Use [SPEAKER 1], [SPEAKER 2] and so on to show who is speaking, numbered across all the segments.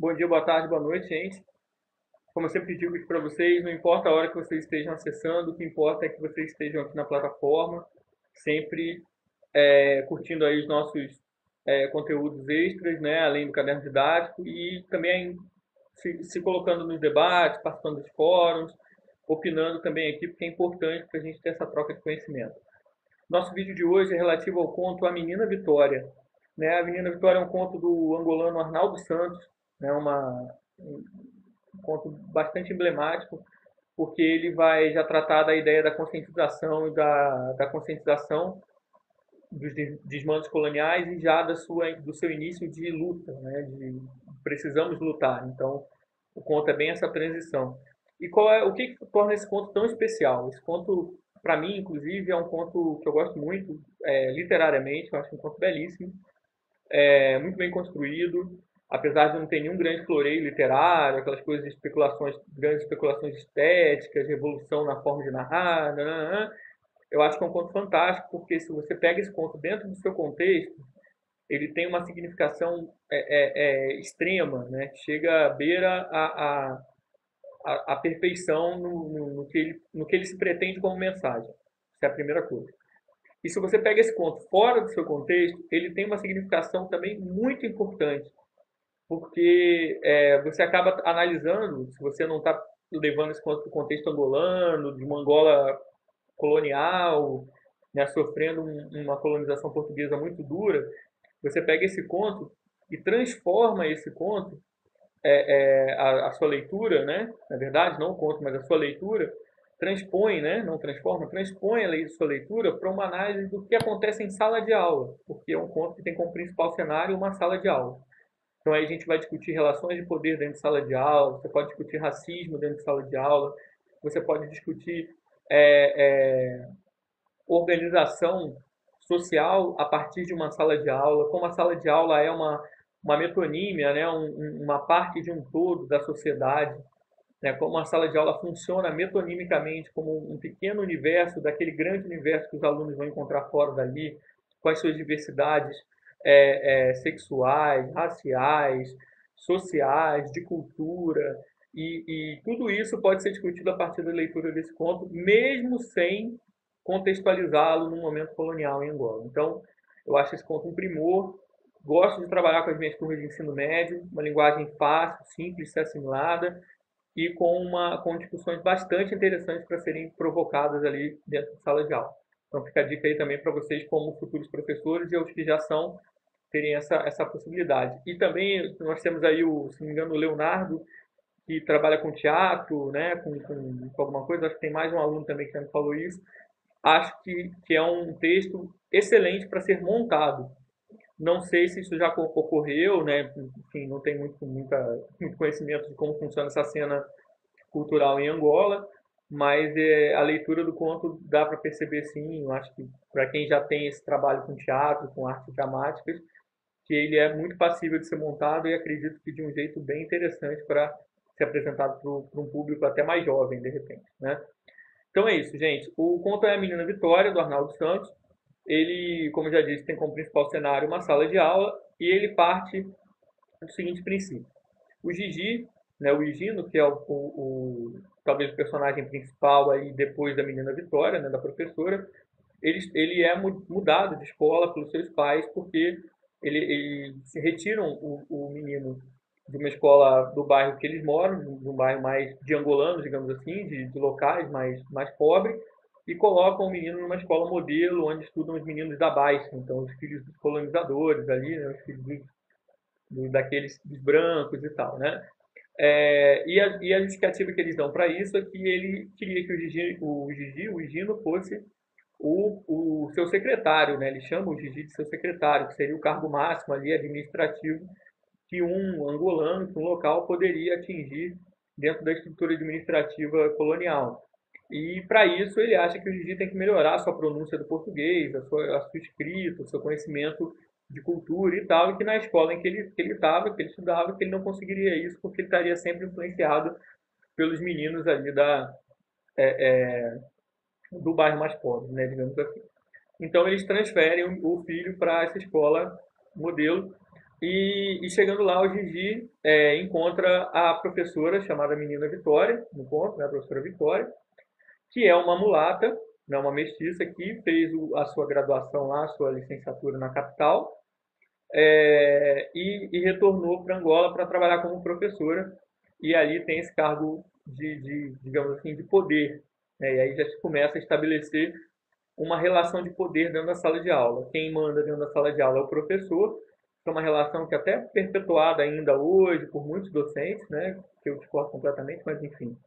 [SPEAKER 1] Bom dia, boa tarde, boa noite, gente. Como eu sempre digo para vocês, não importa a hora que vocês estejam acessando, o que importa é que vocês estejam aqui na plataforma, sempre curtindo aí os nossos conteúdos extras, né, além do caderno didático, e também se colocando nos debates, participando dos fóruns, opinando também aqui, porque é importante para a gente ter essa troca de conhecimento. Nosso vídeo de hoje é relativo ao conto A Menina Vitória. Né? A Menina Vitória é um conto do angolano Arnaldo Santos, né? Um conto bastante emblemático, porque ele vai já tratar da ideia da conscientização e da conscientização dos desmandos coloniais e já do seu início de luta, né? De precisamos lutar. Então, o conto é bem essa transição. E o que torna esse conto tão especial? Esse conto, para mim, inclusive, é um conto que eu gosto muito, literariamente, eu acho um conto belíssimo, muito bem construído, apesar de não ter nenhum grande floreio literário, aquelas coisas de especulações, grandes especulações estéticas, revolução na forma de narrar, nananã. Eu acho que é um conto fantástico, porque se você pega esse conto dentro do seu contexto, ele tem uma significação extrema, né? Chega à beira a perfeição no que ele se pretende como mensagem. Essa é a primeira coisa. E se você pega esse conto fora do seu contexto, ele tem uma significação também muito importante, porque você acaba analisando, se você não está levando esse conto para o contexto angolano, de uma Angola colonial, né, sofrendo uma colonização portuguesa muito dura, você pega esse conto e transforma esse conto, a sua leitura, né, na verdade, não o conto, mas a sua leitura, transpõe, né, não transforma, transpõe a sua leitura para uma análise do que acontece em sala de aula, porque é um conto que tem como principal cenário uma sala de aula. Então aí a gente vai discutir relações de poder dentro de sala de aula, você pode discutir racismo dentro de sala de aula, você pode discutir é, é, organização social a partir de uma sala de aula, como a sala de aula é uma metonímia, né, uma parte de um todo da sociedade, né, como a sala de aula funciona metonimicamente como um pequeno universo daquele grande universo que os alunos vão encontrar fora dali, com as suas diversidades sexuais, raciais, sociais, de cultura, e tudo isso pode ser discutido a partir da leitura desse conto, mesmo sem contextualizá-lo num momento colonial em Angola. Então, eu acho esse conto um primor. Gosto de trabalhar com as minhas turmas de ensino médio, uma linguagem fácil, simples de ser assimilada e com discussões bastante interessantes para serem provocadas ali dentro de sala de aula. Então, fica a dica aí também para vocês, como futuros professores e os que já são, terem essa possibilidade. E também nós temos aí, se não me engano, o Leonardo, que trabalha com teatro, né, com alguma coisa. Acho que tem mais um aluno também que já me falou isso. Acho que é um texto excelente para ser montado. Não sei se isso já ocorreu, né? Enfim, não tenho muito conhecimento de como funciona essa cena cultural em Angola, mas a leitura do conto dá para perceber sim. Eu acho que para quem já tem esse trabalho com teatro, com artes dramáticas, que ele é muito passível de ser montado e acredito que de um jeito bem interessante para ser apresentado para um público até mais jovem, de repente, né? Então é isso, gente. O conto é A Menina Vitória, do Arnaldo Santos. Ele, como eu já disse, tem como principal cenário uma sala de aula e ele parte do seguinte princípio. O Gigi, né, o Higino, que é talvez o personagem principal aí depois da Menina Vitória, né, da professora, ele é mudado de escola pelos seus pais porque eles se retiram o menino de uma escola do bairro que eles moram, de um bairro mais de angolanos, digamos assim, de locais mais pobres, e colocam o menino numa escola modelo onde estudam os meninos da Baixa, então os filhos dos colonizadores ali, né, os filhos daqueles dos brancos e tal, né? E a justificativa que eles dão para isso é que ele queria que o Gigino fosse o seu secretário, né? Ele chama o Gigi de seu secretário, que seria o cargo máximo ali administrativo que um angolano, que um local poderia atingir dentro da estrutura administrativa colonial. E para isso ele acha que o Gigi tem que melhorar a sua pronúncia do português, a sua escrita, o seu conhecimento de cultura e tal, e que na escola em que ele estava, que ele estudava, que ele não conseguiria isso porque ele estaria sempre influenciado pelos meninos ali do bairro mais pobre, né, digamos assim. Então eles transferem o filho para essa escola modelo E chegando lá, o Gigi encontra a professora chamada Menina Vitória, no conto, né, a professora Vitória, que é uma mulata, né, uma mestiça que fez a sua graduação lá, a sua licenciatura na capital, e retornou para Angola para trabalhar como professora, e ali tem esse cargo digamos assim, de poder, né, e aí já se começa a estabelecer uma relação de poder dentro da sala de aula. Quem manda dentro da sala de aula é o professor, que é uma relação que até é perpetuada ainda hoje por muitos docentes, né, que eu discordo completamente, mas enfim,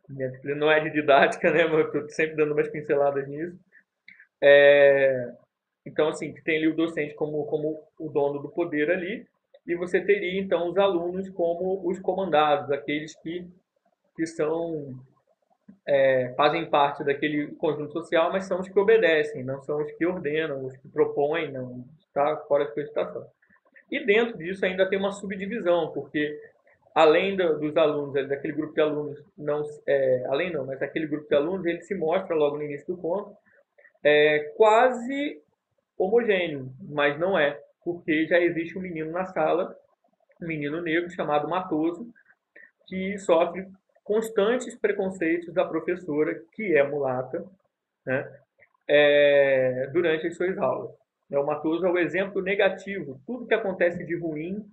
[SPEAKER 1] minha disciplina não é de didática, né, mas eu estou sempre dando umas pinceladas nisso. Então, assim, tem ali o docente como o dono do poder ali, e você teria, então, os alunos como os comandados, aqueles que são, fazem parte daquele conjunto social, mas são os que obedecem, não são os que ordenam, os que propõem, não está fora de cogitação. E dentro disso ainda tem uma subdivisão, porque além dos alunos, daquele grupo de alunos, não, além não, mas aquele grupo de alunos, ele se mostra logo no início do conto, quase homogêneo, mas não é, porque já existe um menino na sala, um menino negro chamado Matoso, que sofre constantes preconceitos da professora, que é mulata, né, durante as suas aulas. O Matoso é o exemplo negativo. Tudo que acontece de ruim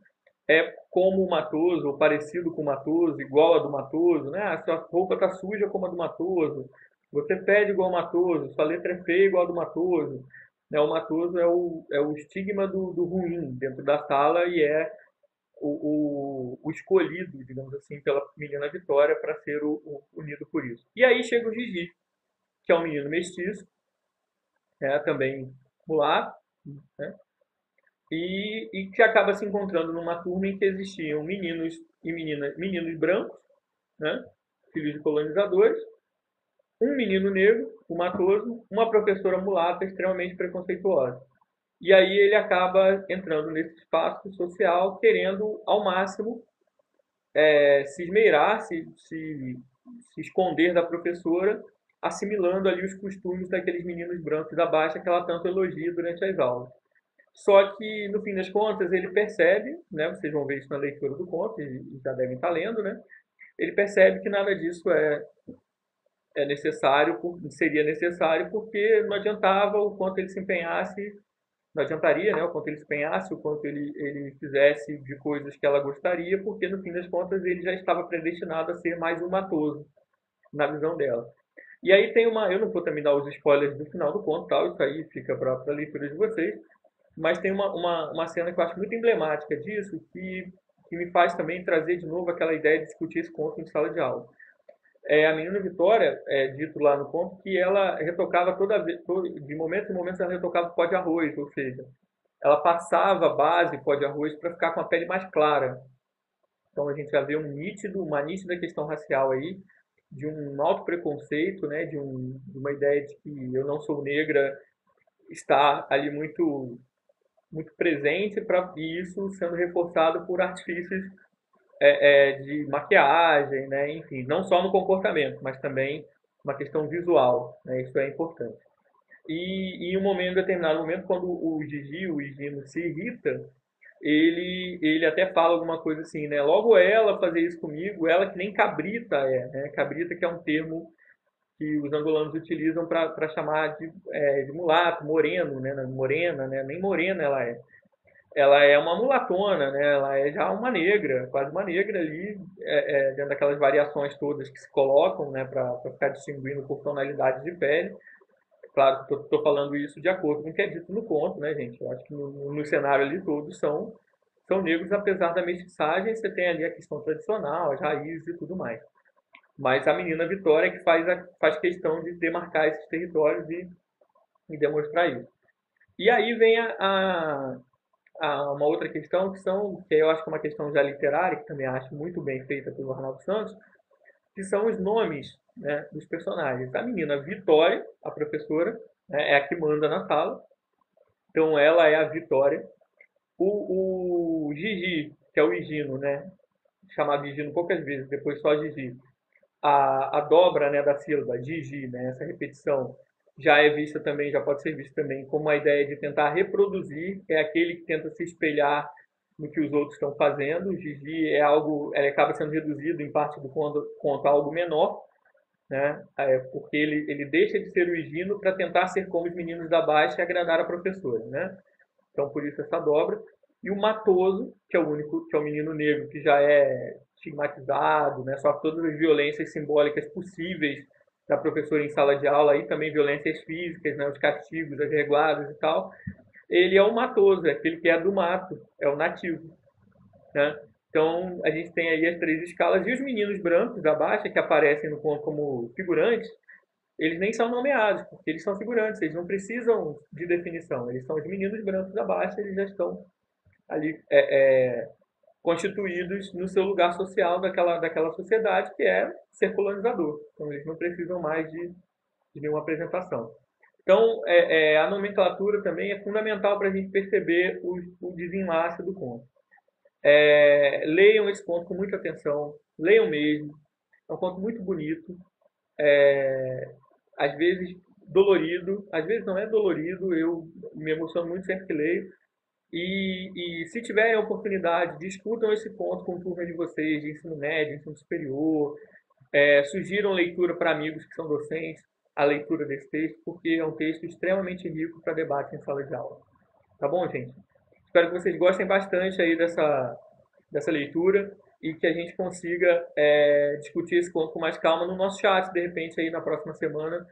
[SPEAKER 1] é como o Matoso, ou parecido com o Matoso, igual a do Matoso, né? A sua roupa está suja como a do Matoso, você fede igual ao Matoso, sua letra é feia igual a do Matoso. Né? O Matoso é o estigma do ruim dentro da sala e é o escolhido, digamos assim, pela menina Vitória para ser o unido por isso. E aí chega o Gigi, que é um menino mestiço, também mulato, né? E que acaba se encontrando numa turma em que existiam meninos e meninas, meninos brancos, né, filhos de colonizadores, um menino negro, o Matoso, uma professora mulata extremamente preconceituosa. E aí ele acaba entrando nesse espaço social, querendo ao máximo se esmeirar, se esconder da professora, assimilando ali os costumes daqueles meninos brancos da Baixa que ela tanto elogia durante as aulas. Só que, no fim das contas, ele percebe, né, vocês vão ver isso na leitura do conto, e já devem estar lendo, né, ele percebe que nada disso é necessário, seria necessário, porque não adiantava o quanto ele se empenhasse, não adiantaria, né, o quanto ele se empenhasse, o quanto ele fizesse de coisas que ela gostaria, porque, no fim das contas, ele já estava predestinado a ser mais um matoso, na visão dela. E aí tem eu não vou também dar os spoilers do final do conto, tal, isso aí fica para a leitura de vocês, mas tem uma cena que eu acho muito emblemática disso, que me faz também trazer de novo aquela ideia de discutir esse conto em sala de aula. A menina Vitória, dito lá no conto, que ela retocava toda vez, de momentos em momentos ela retocava pó de arroz, ou seja, ela passava base pó de arroz para ficar com a pele mais clara. Então a gente já vê uma nítida questão racial aí, de um alto preconceito, né, de uma ideia de que eu não sou negra, está ali muito presente, e isso sendo reforçado por artifícios de maquiagem, né? Enfim, não só no comportamento, mas também uma questão visual, né? Isso é importante. E em um determinado momento, quando o Gigi, o Higino, se irrita, ele até fala alguma coisa assim, né? Logo ela fazer isso comigo, ela que nem cabrita né? Cabrita que é um termo que os angolanos utilizam para chamar de mulato, moreno, né? Morena, né? Nem morena ela é uma mulatona, né? Ela é já uma negra, quase uma negra ali, dentro daquelas variações todas que se colocam, né? Para ficar distinguindo por tonalidade de pele. Claro que estou falando isso de acordo com o que é dito no conto, né, gente? Eu acho que no cenário ali todos são negros, apesar da mestiçagem, você tem ali a questão tradicional, as raízes e tudo mais. Mas a menina Vitória é que faz questão de demarcar esses territórios e demonstrar isso. E aí vem uma outra questão que eu acho que é uma questão já literária, que também acho muito bem feita pelo Arnaldo Santos, que são os nomes, né, dos personagens. A menina Vitória, a professora, né, é a que manda na sala, então ela é a Vitória. O Gigi, que é o Higino, né, chamado Higino poucas vezes, depois só Gigi, a dobra, né, da sílaba Gigi, né, essa repetição, já é vista também, já pode ser vista também como a ideia de tentar reproduzir, é aquele que tenta se espelhar no que os outros estão fazendo. O Gigi é algo, ele acaba sendo reduzido em parte do conto a algo menor, né? Porque ele deixa de ser o Higino para tentar ser como os meninos da Baixa e agradar a professora, né? Então por isso essa dobra. E o Matoso, que é o único, que é o menino negro que já é estigmatizado, né? Sofre todas as violências simbólicas possíveis da professora em sala de aula, aí também violências físicas, né? Os castigos, as reguadas e tal. Ele é o Matoso, é aquele que é do mato, é o nativo, né? Então, a gente tem aí as três escalas. E os meninos brancos da Baixa, que aparecem no conto como figurantes, eles nem são nomeados, porque eles são figurantes, eles não precisam de definição. Eles são os meninos brancos da Baixa, eles já estão ali constituídos no seu lugar social daquela sociedade, que é ser colonizador. Então, eles não precisam mais de nenhuma apresentação. Então, a nomenclatura também é fundamental para a gente perceber o desenlace do conto. Leiam esse conto com muita atenção, leiam mesmo. É um conto muito bonito, às vezes dolorido, às vezes não é dolorido, eu me emociono muito sempre que leio. E se tiverem a oportunidade, discutam esse conto com turma de vocês, de ensino médio, ensino superior, sugiram leitura para amigos que são docentes, a leitura desse texto, porque é um texto extremamente rico para debate em sala de aula. Tá bom, gente? Espero que vocês gostem bastante aí dessa leitura e que a gente consiga discutir esse conto com mais calma no nosso chat, de repente, aí na próxima semana,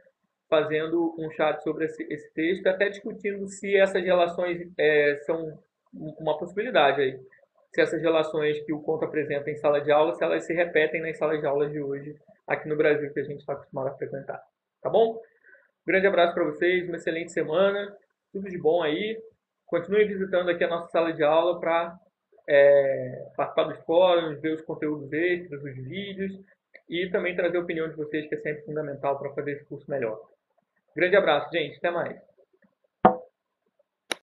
[SPEAKER 1] fazendo um chat sobre esse texto, até discutindo se essas relações são uma possibilidade aí. Se essas relações que o conto apresenta em sala de aula, se elas se repetem nas salas de aula de hoje, aqui no Brasil, que a gente está acostumado a frequentar. Tá bom? Um grande abraço para vocês, uma excelente semana, tudo de bom aí. Continue visitando aqui a nossa sala de aula para participar dos fóruns, ver os conteúdos extras, os vídeos e também trazer a opinião de vocês, que é sempre fundamental para fazer esse curso melhor. Grande abraço, gente. Até mais.